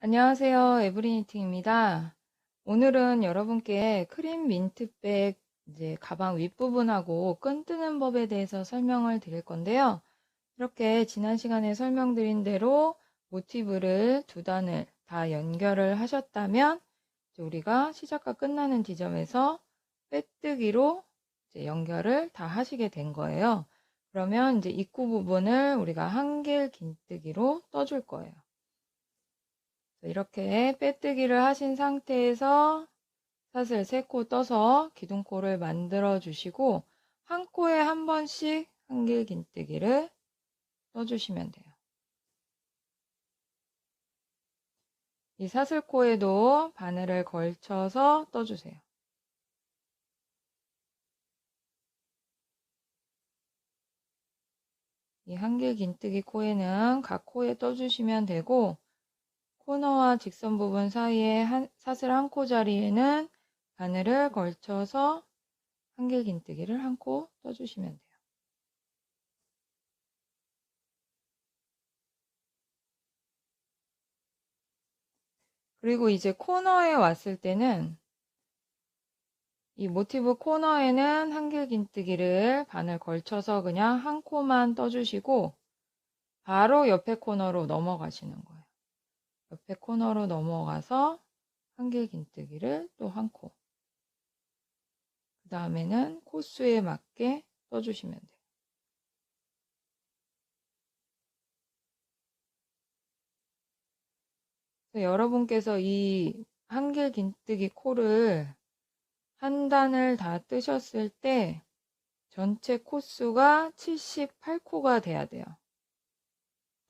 안녕하세요. 에브리니팅입니다. 오늘은 여러분께 크림 민트백 가방 윗부분하고 끈 뜨는 법에 대해서 설명을 드릴 건데요. 이렇게 지난 시간에 설명드린 대로 모티브를 두 단을 다 연결을 하셨다면 우리가 시작과 끝나는 지점에서 빼뜨기로 연결을 다 하시게 된 거예요. 그러면 이제 입구 부분을 우리가 한길 긴뜨기로 떠줄 거예요. 이렇게 빼뜨기를 하신 상태에서 사슬 3코 떠서 기둥코를 만들어 주시고 한 코에 한 번씩 한길 긴뜨기를 떠주시면 돼요. 이 사슬코에도 바늘을 걸쳐서 떠주세요. 이 한길 긴뜨기 코에는 각 코에 떠주시면 되고 코너와 직선 부분 사이에 사슬 한 코 자리에는 바늘을 걸쳐서 한길 긴뜨기를 한 코 떠주시면 돼요. 그리고 이제 코너에 왔을 때는 이 모티브 코너에는 한길 긴뜨기를 바늘 걸쳐서 그냥 한 코만 떠주시고 바로 옆에 코너로 넘어가시는 거예요. 옆에 코너로 넘어가서 한길 긴뜨기를 또 한 코. 그 다음에는 코수에 맞게 떠주시면 돼요. 여러분께서 이 한길 긴뜨기 코를 한 단을 다 뜨셨을 때 전체 코수가 78코가 돼야 돼요.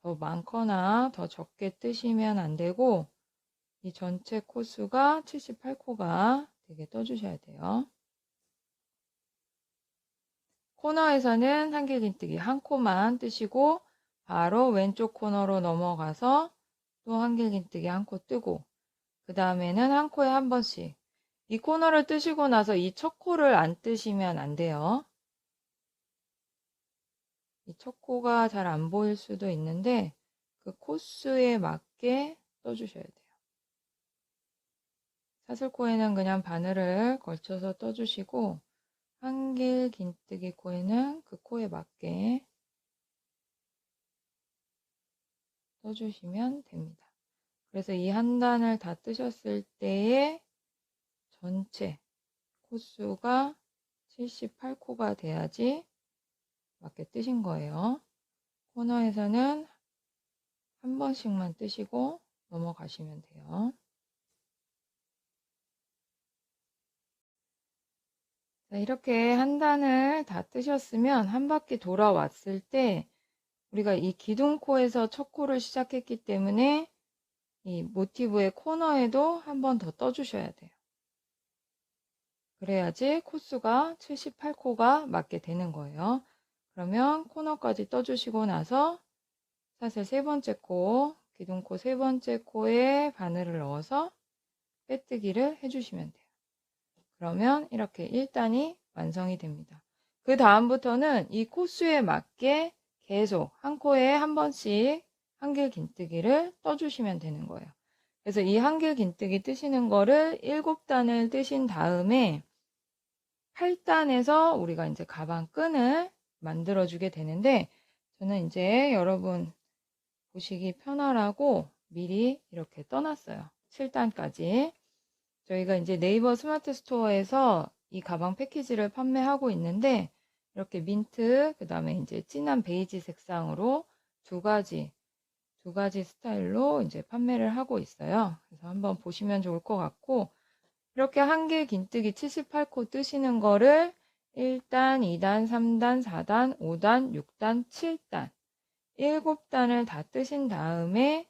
더 많거나 더 적게 뜨시면 안 되고 이 전체 코수가 78코가 되게 떠주셔야 돼요. 코너에서는 한길 긴뜨기 한 코만 뜨시고 바로 왼쪽 코너로 넘어가서 또 한길 긴뜨기 한 코 뜨고 그 다음에는 한 코에 한 번씩 이 코너를 뜨시고 나서 이 첫 코를 안 뜨시면 안 돼요. 이 첫 코가 잘 안 보일 수도 있는데 그 코수에 맞게 떠주셔야 돼요. 사슬코에는 그냥 바늘을 걸쳐서 떠주시고 한길 긴뜨기 코에는 그 코에 맞게 떠주시면 됩니다. 그래서 이 한 단을 다 뜨셨을 때의 전체 코수가 78코가 돼야지 맞게 뜨신 거예요. 코너에서는 한 번씩만 뜨시고 넘어가시면 돼요. 자, 이렇게 한 단을 다 뜨셨으면 한 바퀴 돌아왔을 때 우리가 이 기둥코에서 첫 코를 시작했기 때문에 이 모티브의 코너에도 한 번 더 떠주셔야 돼요. 그래야지 코수가 78코가 맞게 되는 거예요. 그러면 코너까지 떠주시고 나서 사슬 세 번째 코, 기둥코 세 번째 코에 바늘을 넣어서 빼뜨기를 해주시면 돼요. 그러면 이렇게 1단이 완성이 됩니다. 그 다음부터는 이 코수에 맞게 계속 한 코에 한 번씩 한길 긴뜨기를 떠주시면 되는 거예요. 그래서 이 한길 긴뜨기 뜨시는 거를 7단을 뜨신 다음에 8단에서 우리가 이제 가방 끈을 만들어 주게 되는데 저는 이제 여러분 보시기 편하라고 미리 이렇게 떠났어요. 7단까지. 저희가 이제 네이버 스마트 스토어에서 이 가방 패키지를 판매하고 있는데 이렇게 민트, 그 다음에 이제 진한 베이지 색상으로 두 가지 스타일로 이제 판매를 하고 있어요. 그래서 한번 보시면 좋을 것 같고 이렇게 한길 긴뜨기 78코 뜨시는 거를 1단, 2단, 3단, 4단, 5단, 6단, 7단 7단을 다 뜨신 다음에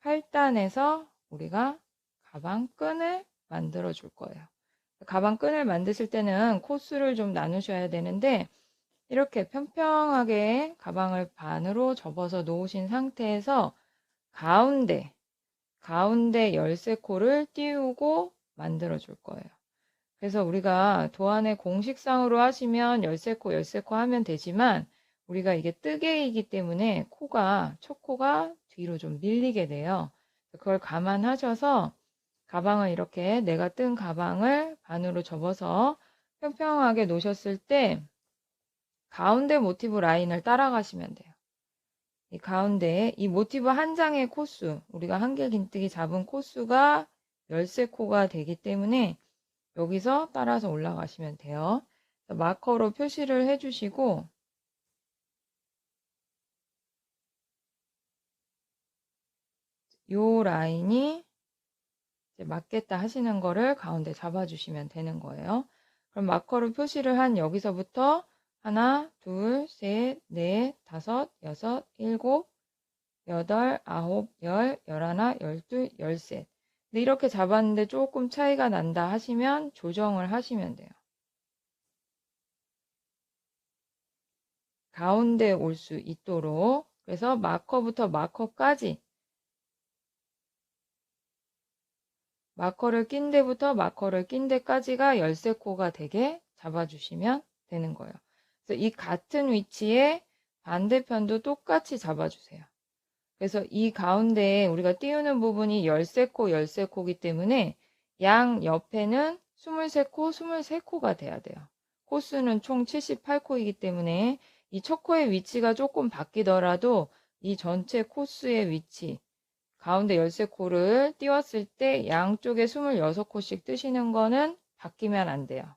8단에서 우리가 가방 끈을 만들어 줄 거예요. 가방 끈을 만드실 때는 코수를 좀 나누셔야 되는데 이렇게 평평하게 가방을 반으로 접어서 놓으신 상태에서 가운데 13코를 띄우고 만들어 줄 거예요. 그래서 우리가 도안의 공식상으로 하시면 13코, 13코 하면 되지만 우리가 이게 뜨개이기 때문에 첫 코가 뒤로 좀 밀리게 돼요. 그걸 감안하셔서 가방을 이렇게 내가 뜬 가방을 반으로 접어서 평평하게 놓으셨을 때 가운데 모티브 라인을 따라가시면 돼요. 이 가운데 이 모티브 한 장의 코수, 우리가 한길 긴뜨기 잡은 코수가 13코가 되기 때문에 여기서 따라서 올라가시면 돼요. 마커로 표시를 해주시고 요 라인이 이제 맞겠다 하시는 거를 가운데 잡아주시면 되는 거예요. 그럼 마커로 표시를 한 여기서부터 하나, 둘, 셋, 넷, 다섯, 여섯, 일곱, 여덟, 아홉, 열, 열하나, 열둘, 열셋. 근데 이렇게 잡았는데 조금 차이가 난다 하시면 조정을 하시면 돼요. 가운데 올 수 있도록. 그래서 마커부터 마커까지 마커를 낀 데부터 마커를 낀 데까지가 13코가 되게 잡아주시면 되는 거예요. 그래서 이 같은 위치에 반대편도 똑같이 잡아주세요. 그래서 이 가운데 우리가 띄우는 부분이 13코, 13코이기 때문에 양 옆에는 23코, 23코가 돼야 돼요. 코수는 총 78코이기 때문에 이 첫 코의 위치가 조금 바뀌더라도 이 전체 코수의 위치, 가운데 13코를 띄웠을 때 양쪽에 26코씩 뜨시는 거는 바뀌면 안 돼요.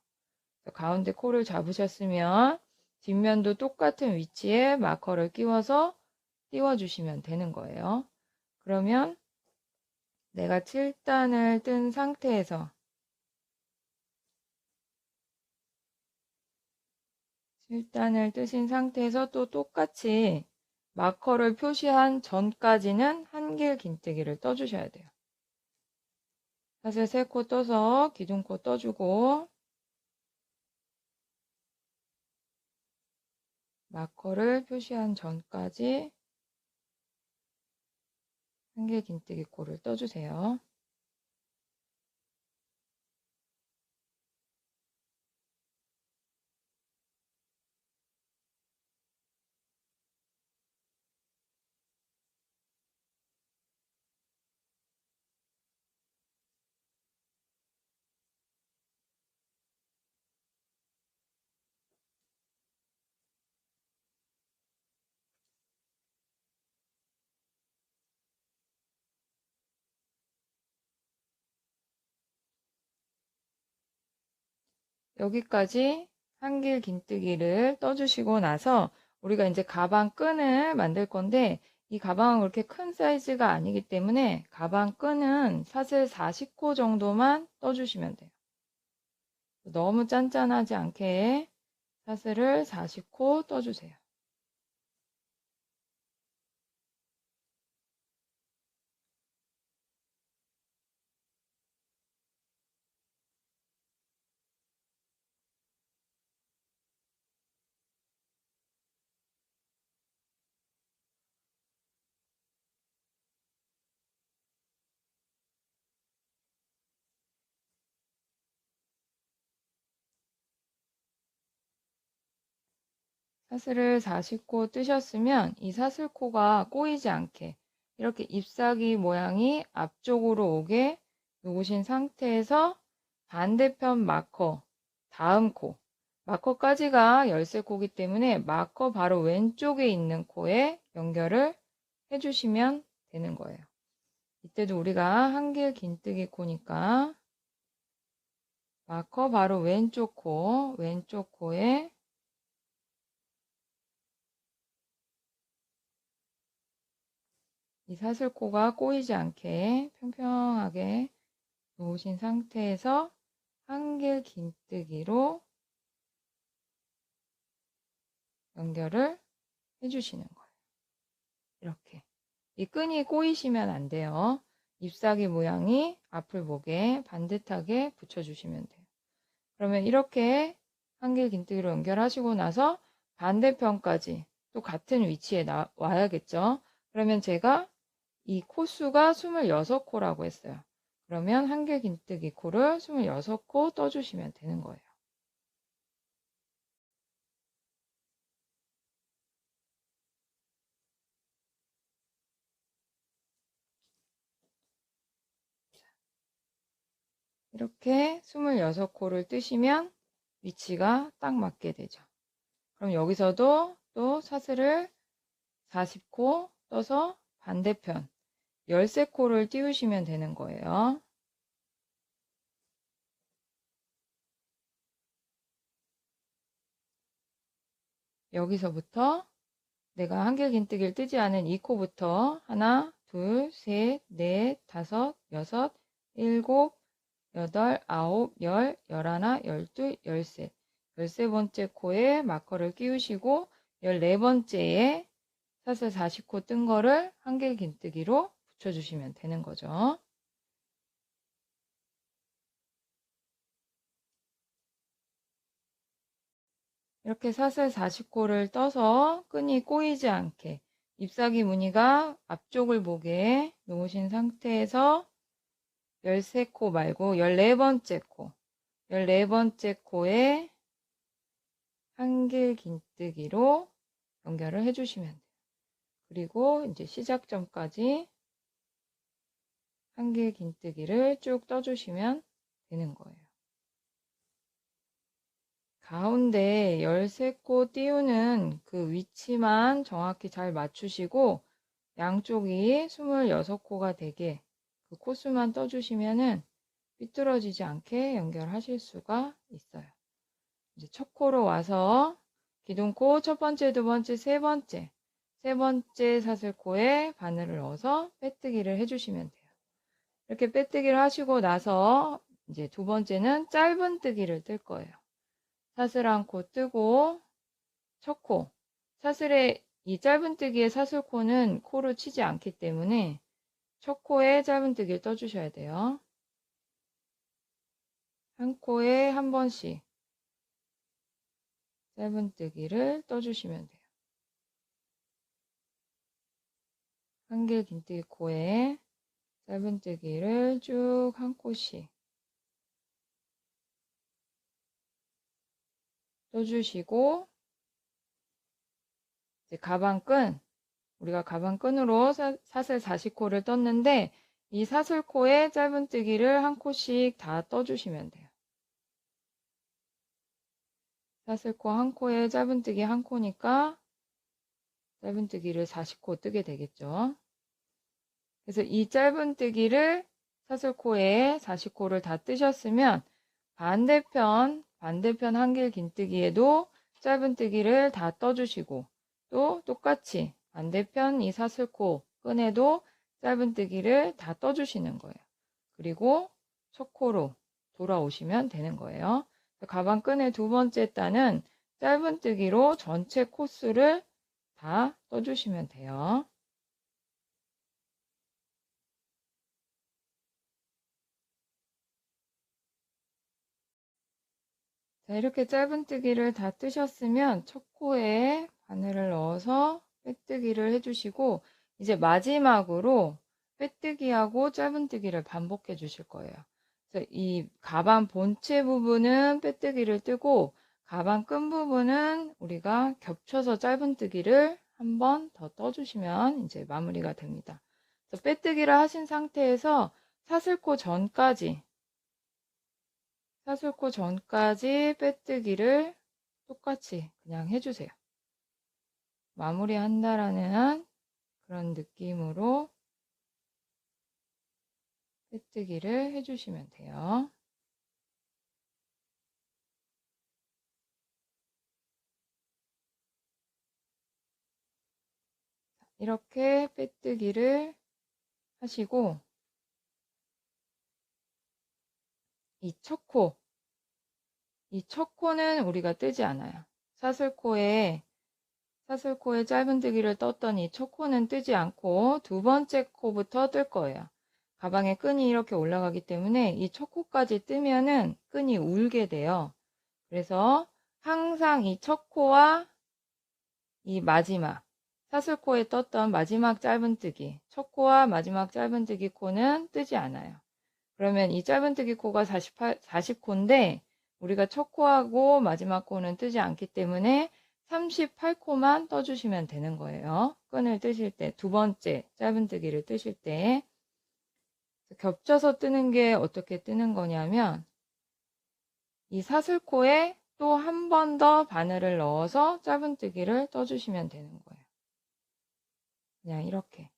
가운데 코를 잡으셨으면 뒷면도 똑같은 위치에 마커를 끼워서 띄워주시면 되는 거예요. 그러면 내가 7단을 뜬 상태에서 7단을 뜨신 상태에서 또 똑같이 마커를 표시한 전까지는 한길 긴뜨기를 떠주셔야 돼요. 사슬 3코 떠서 기둥코 떠주고 마커를 표시한 전까지 한길 긴뜨기 코를 떠주세요. 여기까지 한길 긴뜨기를 떠주시고 나서 우리가 이제 가방 끈을 만들 건데 이 가방은 그렇게 큰 사이즈가 아니기 때문에 가방 끈은 사슬 40코 정도만 떠주시면 돼요. 너무 짠짠하지 않게 사슬을 40코 떠주세요. 사슬을 40코 뜨셨으면 이 사슬코가 꼬이지 않게 이렇게 잎사귀 모양이 앞쪽으로 오게 놓으신 상태에서 반대편 마커 다음 코 마커까지가 13코이기 때문에 마커 바로 왼쪽에 있는 코에 연결을 해주시면 되는 거예요. 이때도 우리가 한길 긴뜨기 코니까 마커 바로 왼쪽 코에 이 사슬코가 꼬이지 않게 평평하게 놓으신 상태에서 한길 긴뜨기로 연결을 해주시는 거예요. 이렇게. 이 끈이 꼬이시면 안 돼요. 잎사귀 모양이 앞을 보게 반듯하게 붙여주시면 돼요. 그러면 이렇게 한길 긴뜨기로 연결하시고 나서 반대편까지 또 같은 위치에 와야겠죠. 그러면 제가 이 코수가 26코라고 했어요. 그러면 한길 긴뜨기 코를 26코 떠주시면 되는 거예요. 이렇게 26코를 뜨시면 위치가 딱 맞게 되죠. 그럼 여기서도 또 사슬을 40코 떠서 반대편 13코를 띄우시면 되는 거예요. 여기서부터 내가 한길긴뜨기를 뜨지 않은 2코부터 하나, 둘, 셋, 넷, 다섯, 여섯, 일곱, 여덟, 아홉, 열, 열하나, 열둘, 열셋. 13번째 코에 마커를 끼우시고 14번째에 사슬 40코 뜬 거를 한길긴뜨기로 붙여주시면 되는 거죠. 이렇게 사슬 40코를 떠서 끈이 꼬이지 않게 잎사귀 무늬가 앞쪽을 보게 놓으신 상태에서 13코 말고 14번째 코, 14번째 코에 한길긴뜨기로 연결을 해주시면 돼요. 그리고 이제 시작점까지 한길긴뜨기를 쭉 떠주시면 되는 거예요. 가운데 13코 띄우는 그 위치만 정확히 잘 맞추시고 양쪽이 26코가 되게 그 코수만 떠주시면은 삐뚤어지지 않게 연결하실 수가 있어요. 이제 첫 코로 와서 기둥코 첫 번째, 두 번째, 세 번째 사슬코에 바늘을 넣어서 빼뜨기를 해주시면 돼요. 이렇게 빼뜨기를 하시고 나서 이제 두 번째는 짧은뜨기를 뜰 거예요. 사슬 한 코 뜨고 첫 코, 사슬의 이 짧은뜨기의 사슬코는 코로 치지 않기 때문에 첫 코에 짧은뜨기를 떠주셔야 돼요. 한 코에 한 번씩 짧은뜨기를 떠주시면 돼요. 한길긴뜨기 코에 짧은뜨기를 쭉 한 코씩 떠주시고 이제 가방끈, 우리가 가방끈으로 사슬 40코를 떴는데 이 사슬코에 짧은뜨기를 한 코씩 다 떠주시면 돼요. 사슬코 한 코에 짧은뜨기 한 코니까 짧은뜨기를 40코 뜨게 되겠죠. 그래서 이 짧은뜨기를 사슬코에 40코를 다 뜨셨으면 반대편 한길긴뜨기에도 짧은뜨기를 다 떠주시고 또 똑같이 반대편 이 사슬코 끈에도 짧은뜨기를 다 떠주시는 거예요. 그리고 첫 코로 돌아오시면 되는 거예요. 가방 끈의 두 번째 단은 짧은뜨기로 전체 코스를 다 떠주시면 돼요. 자, 이렇게 짧은뜨기를 다 뜨셨으면 첫 코에 바늘을 넣어서 빼뜨기를 해주시고 이제 마지막으로 빼뜨기하고 짧은뜨기를 반복해 주실 거예요. 그래서 이 가방 본체 부분은 빼뜨기를 뜨고 가방 끈 부분은 우리가 겹쳐서 짧은뜨기를 한 번 더 떠주시면 이제 마무리가 됩니다. 그래서 빼뜨기를 하신 상태에서 사슬코 전까지 빼뜨기를 똑같이 그냥 해주세요. 마무리한다라는 그런 느낌으로 빼뜨기를 해주시면 돼요. 이렇게 빼뜨기를 하시고 이 첫 코는 우리가 뜨지 않아요. 사슬코에 짧은뜨기를 떴더니 이 첫 코는 뜨지 않고 두 번째 코부터 뜰 거예요. 가방에 끈이 이렇게 올라가기 때문에 이 첫 코까지 뜨면은 끈이 울게 돼요. 그래서 항상 이 첫 코와 이 마지막 사슬코에 떴던 마지막 짧은뜨기 첫 코와 마지막 짧은뜨기 코는 뜨지 않아요. 그러면 이 짧은뜨기 코가 40코인데 우리가 첫 코하고 마지막 코는 뜨지 않기 때문에 38코만 떠주시면 되는 거예요. 끈을 뜨실 때, 두 번째 짧은뜨기를 뜨실 때 겹쳐서 뜨는 게 어떻게 뜨는 거냐면 이 사슬코에 또 한 번 더 바늘을 넣어서 짧은뜨기를 떠주시면 되는 거예요. 그냥 이렇게.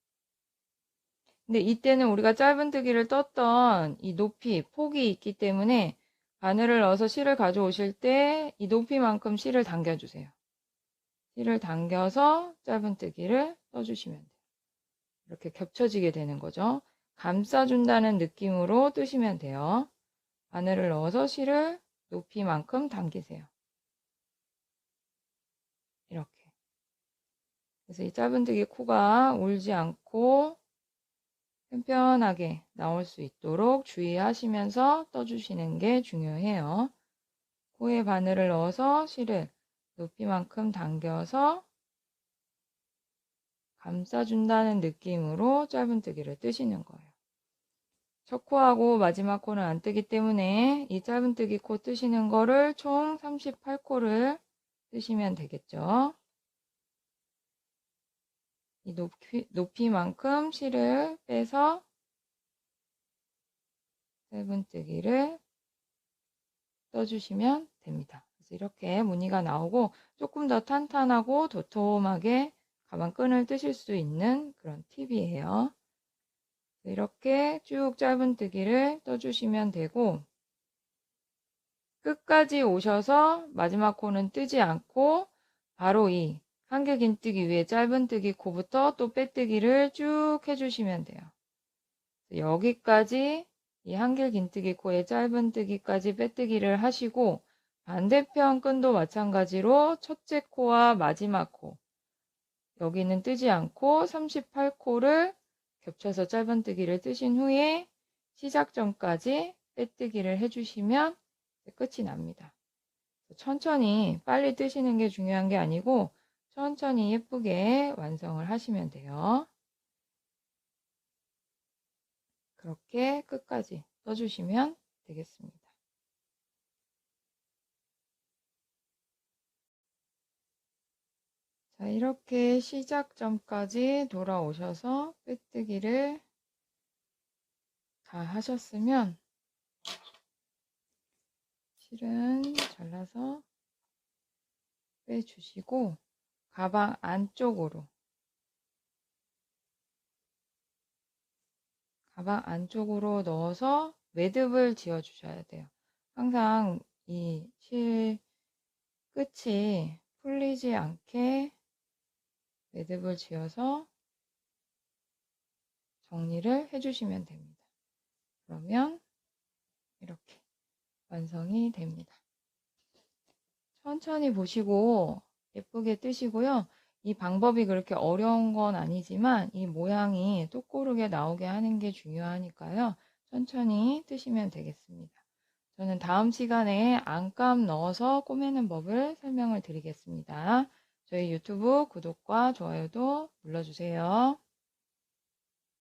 근데 이때는 우리가 짧은뜨기를 떴던 이 높이, 폭이 있기 때문에 바늘을 넣어서 실을 가져오실 때 이 높이만큼 실을 당겨주세요. 실을 당겨서 짧은뜨기를 떠주시면 돼요. 이렇게 겹쳐지게 되는 거죠. 감싸준다는 느낌으로 뜨시면 돼요. 바늘을 넣어서 실을 높이만큼 당기세요. 이렇게. 그래서 이 짧은뜨기 코가 울지 않고 편편하게 나올 수 있도록 주의하시면서 떠주시는 게 중요해요. 코에 바늘을 넣어서 실을 높이만큼 당겨서 감싸준다는 느낌으로 짧은뜨기를 뜨시는 거예요. 첫 코하고 마지막 코는 안 뜨기 때문에 이 짧은뜨기 코 뜨시는 거를 총 38코를 뜨시면 되겠죠. 이 높이만큼 실을 빼서 짧은뜨기를 떠주시면 됩니다. 그래서 이렇게 무늬가 나오고 조금 더 탄탄하고 도톰하게 가방끈을 뜨실 수 있는 그런 팁이에요. 이렇게 쭉 짧은뜨기를 떠주시면 되고 끝까지 오셔서 마지막 코는 뜨지 않고 바로 이 한길긴뜨기 위에 짧은뜨기 코부터 또 빼뜨기를 쭉 해주시면 돼요. 여기까지 이 한길긴뜨기 코에 짧은뜨기까지 빼뜨기를 하시고 반대편 끈도 마찬가지로 첫째 코와 마지막 코 여기는 뜨지 않고 38코를 겹쳐서 짧은뜨기를 뜨신 후에 시작점까지 빼뜨기를 해주시면 끝이 납니다. 천천히 빨리 뜨시는 게 중요한 게 아니고 천천히 예쁘게 완성을 하시면 돼요. 그렇게 끝까지 떠주시면 되겠습니다. 자, 이렇게 시작점까지 돌아오셔서 빼뜨기를 다 하셨으면 실은 잘라서 빼주시고 가방 안쪽으로 넣어서 매듭을 지어 주셔야 돼요. 항상 이 실 끝이 풀리지 않게 매듭을 지어서 정리를 해주시면 됩니다. 그러면 이렇게 완성이 됩니다. 천천히 보시고 예쁘게 뜨시고요. 이 방법이 그렇게 어려운 건 아니지만 이 모양이 똑고르게 나오게 하는 게 중요하니까요. 천천히 뜨시면 되겠습니다. 저는 다음 시간에 안감 넣어서 꼬매는 법을 설명을 드리겠습니다. 저희 유튜브 구독과 좋아요도 눌러주세요.